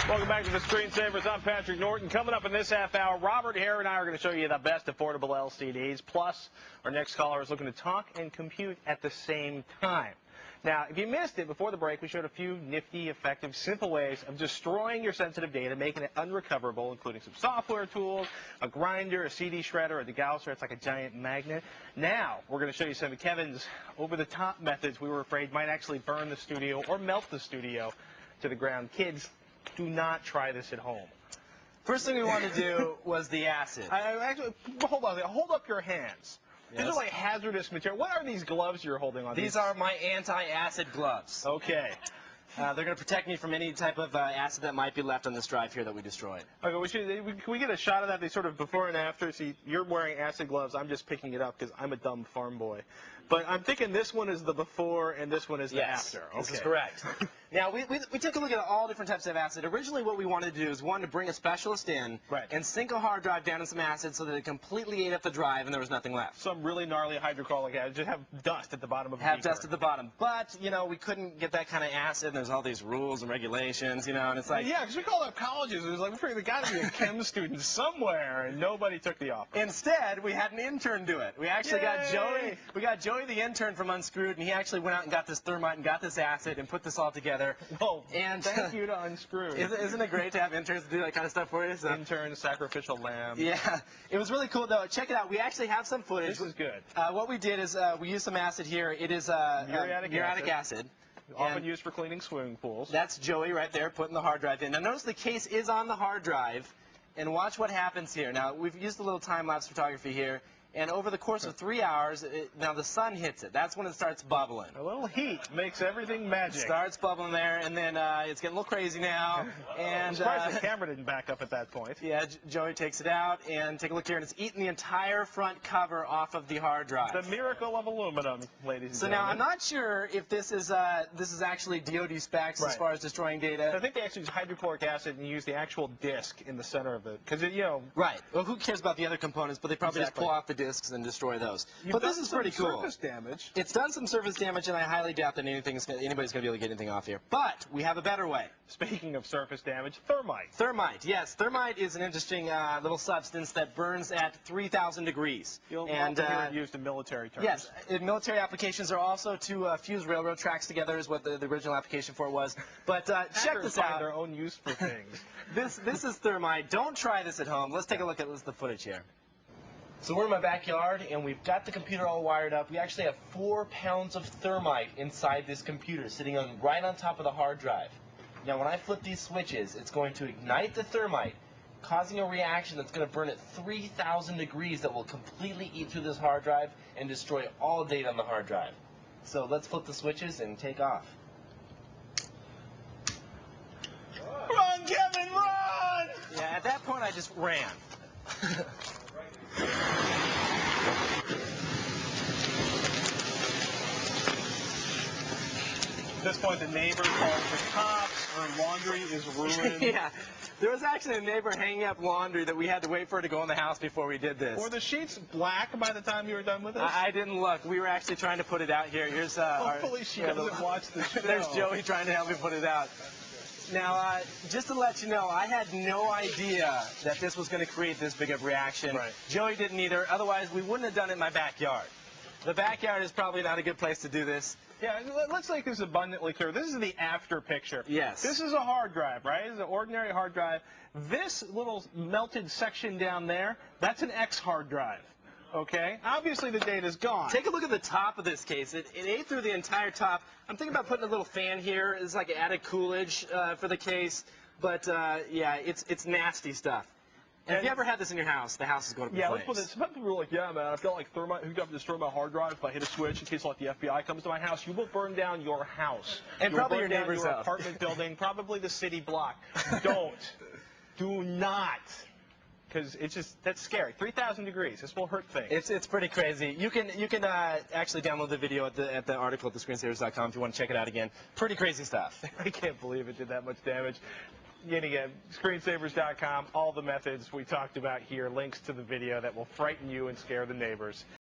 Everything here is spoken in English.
Welcome back to the Screensavers. I'm Patrick Norton. Coming up in this half hour, Robert Hare and I are going to show you the best affordable LCDs. Plus, our next caller is looking to talk and compute at the same time. Now, if you missed it before the break, we showed a few nifty, effective, simple ways of destroying your sensitive data, making it unrecoverable, including some software tools, a grinder, a CD shredder, a degausser. It's like a giant magnet. Now, we're going to show you some of Kevin's over-the-top methods we were afraid might actually burn the studio or melt the studio to the ground. Kids, do not try this at home. First thing we wanted to do was the acid. Actually, hold on. Hold up your hands. Yes. These are like hazardous material. What are these gloves you're holding on? These are my anti-acid gloves. Okay. They're going to protect me from any type of acid that might be left on this drive here that we destroyed. Okay, can we get a shot of that? They sort of before and after. See, you're wearing acid gloves. I'm just picking it up because I'm a dumb farm boy. But I'm thinking this one is the before and this one is the after. Okay. This is correct. Now, we took a look at all different types of acid. Originally, what we wanted to do is, one, to bring a specialist in and sink a hard drive down in some acid so that it completely ate up the drive and there was nothing left. Some really gnarly hydrochloric acid. Just have dust at the bottom of the Have dust at the bottom. But, you know, we couldn't get that kind of acid, and there's all these rules and regulations, you know, and it's like... Yeah, because we called up colleges. It was like, we figured there got to be a chem student somewhere, and nobody took the offer. Instead, we had an intern do it. We actually got Joey. We got Joey, the intern from Unscrewed, and he actually went out and got this thermite and got this acid and put this all together. Whoa. And thank you to Unscrewed. Isn't it great to have interns to do that kind of stuff for you? So. Intern, sacrificial lamb. Yeah. It was really cool, though. Check it out. We actually have some footage. This is good. What we did is we used some acid here. It is muriatic acid. Often used for cleaning swimming pools. That's Joey right there putting the hard drive in. Now, notice the case is on the hard drive, and watch what happens here. Now, we've used a little time-lapse photography here. And over the course of 3 hours, now the sun hits it. That's when it starts bubbling. A little heat makes everything magic. Starts bubbling there, and then it's getting a little crazy now. And I'm surprised the camera didn't back up at that point. Yeah, Joey takes it out, and take a look here, and it's eating the entire front cover off of the hard drive. The miracle of aluminum, ladies and gentlemen. So now, I'm not sure if this is actually DoD specs as far as destroying data. I think they actually use hydrochloric acid and use the actual disc in the center of it. Because, you know... Right. Well, who cares about the other components, but they probably just pull off the discs and destroy those. But this is pretty cool. Surface damage. It's done some surface damage, and I highly doubt that anybody's going to be able to get anything off here. But we have a better way. Speaking of surface damage, thermite. Thermite, yes. Thermite is an interesting little substance that burns at 3,000 degrees. You'll often hear it used in military terms. Yes. In military applications are also to fuse railroad tracks together is what the original application for it was. But check this out. Their own use for things. This is thermite. Don't try this at home. Let's take a look at the footage here. So we're in my backyard, and we've got the computer all wired up. We actually have 4 pounds of thermite inside this computer, sitting right on top of the hard drive. Now, when I flip these switches, it's going to ignite the thermite, causing a reaction that's going to burn at 3,000 degrees that will completely eat through this hard drive and destroy all data on the hard drive. So let's flip the switches and take off. Run, Kevin, run! Yeah, at that point, I just ran. At this point, the neighbor calls the cops. Her laundry is ruined. Yeah. There was actually a neighbor hanging up laundry that we had to wait for her to go in the house before we did this. Were the sheets black by the time you were done with it? I didn't look. We were actually trying to put it out here. Here's hopefully she doesn't watch the show. There's Joey trying to help me put it out. Now, just to let you know, I had no idea that this was going to create this big of a reaction. Right. Joey didn't either. Otherwise, we wouldn't have done it in my backyard. The backyard is probably not a good place to do this. Yeah, let's make this abundantly clear. This is the after picture. Yes. This is a hard drive, right? This is an ordinary hard drive. This little melted section down there, that's an X hard drive. Okay? Obviously, the data's gone. Take a look at the top of this case. It ate through the entire top. I'm thinking about putting a little fan here. It's like added coolage for the case. But, yeah, it's nasty stuff. And if you ever had this in your house, the house is going to be flames. Let's put this. Some people are like, yeah, man, I've got like thermite hooked up to destroy my hard drive. If I hit a switch in case like the FBI comes to my house, you will burn down your house. And probably your neighbor's house. Your apartment building, probably the city block. Don't. Do not. Because it's just, that's scary. 3,000 degrees. This will hurt things. It's pretty crazy. You can actually download the video at the article at thescreensavers.com if you want to check it out again. Pretty crazy stuff. I can't believe it did that much damage. Yet again, screensavers.com, all the methods we talked about here, links to the video that will frighten you and scare the neighbors.